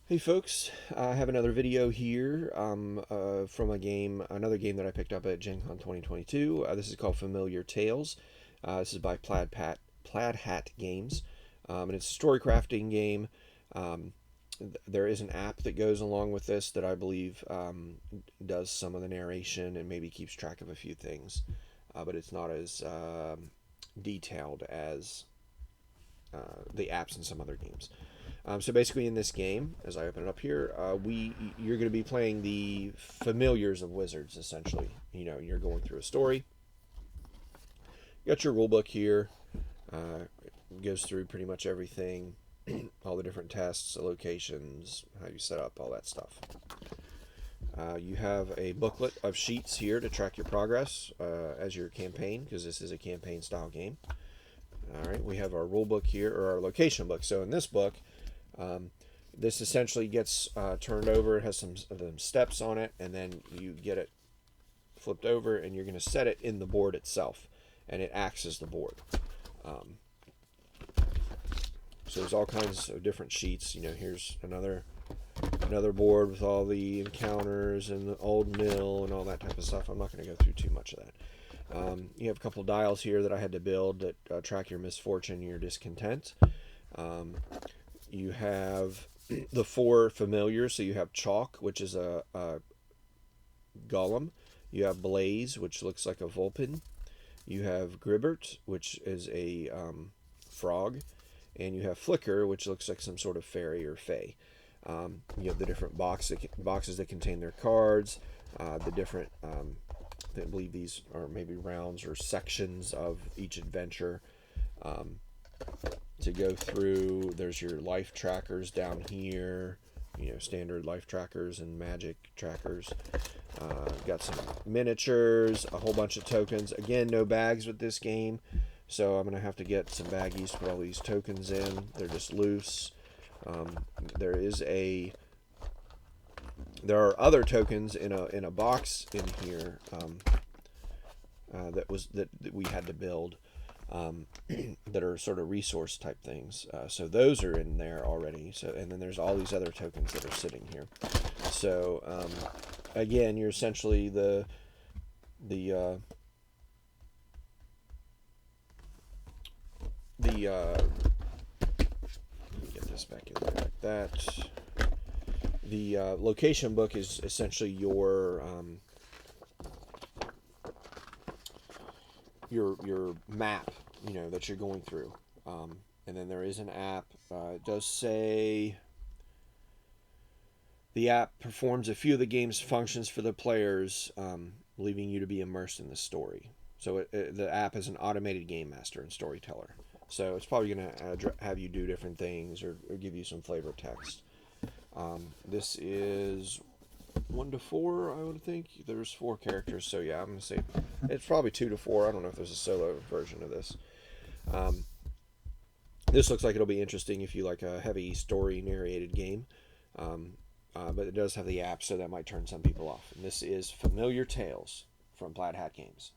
Hey folks, I have another video here from another game that I picked up at Gen Con 2022. This is called Familiar Tales. This is by Plaid Hat Games, and it's a story crafting game. Um, there is an app that goes along with this that I believe does some of the narration and maybe keeps track of a few things, but it's not as detailed as the apps in some other games. So basically, in this game, as I open it up here, you're going to be playing the familiars of wizards. Essentially, you're going through a story. You got your rule book here. It goes through pretty much everything, all the different tests, the locations, how you set up, all that stuff. You have a booklet of sheets here to track your progress as your campaign, because this is a campaign style game. All right, we have our rule book here, or our location book. So in this book, this essentially gets turned over. It has some steps on it, and then you get it flipped over, and you're going to set it in the board itself, and it acts as the board. So there's all kinds of different sheets. Here's another board with all the encounters and the old mill and all that type of stuff. I'm not going to go through too much of that. You have a couple dials here that I had to build that track your misfortune, your discontent. You have the four familiars. So you have Chalk, which is a golem. You have Blaze, which looks like a Vulpin. You have Gribbert, which is a frog. And you have Flicker, which looks like some sort of fairy or fae. You have the different boxes that contain their cards, the different, I believe these are maybe rounds or sections of each adventure. To go through, there's your life trackers down here, standard life trackers and magic trackers. Got some miniatures, a whole bunch of tokens. Again, no bags with this game, so I'm gonna have to get some baggies to put all these tokens in. They're just loose. There are other tokens in a box in here that we had to build. That are sort of resource type things. So those are in there already. And then there's all these other tokens that are sitting here. So again, you're essentially the let me get this back in there like that. The location book is essentially your map, that you're going through. And then there is an app. It does say the app performs a few of the game's functions for the players, leaving you to be immersed in the story. So the app is an automated game master and storyteller. So it's probably going to have you do different things or give you some flavor text. This is 1 to 4, I would think. There's 4 characters, so yeah, I'm going to say it's probably 2 to 4. I don't know if there's a solo version of this. This looks like it'll be interesting if you like a heavy story narrated game. But it does have the app, so that might turn some people off. And this is Familiar Tales from Plaid Hat Games.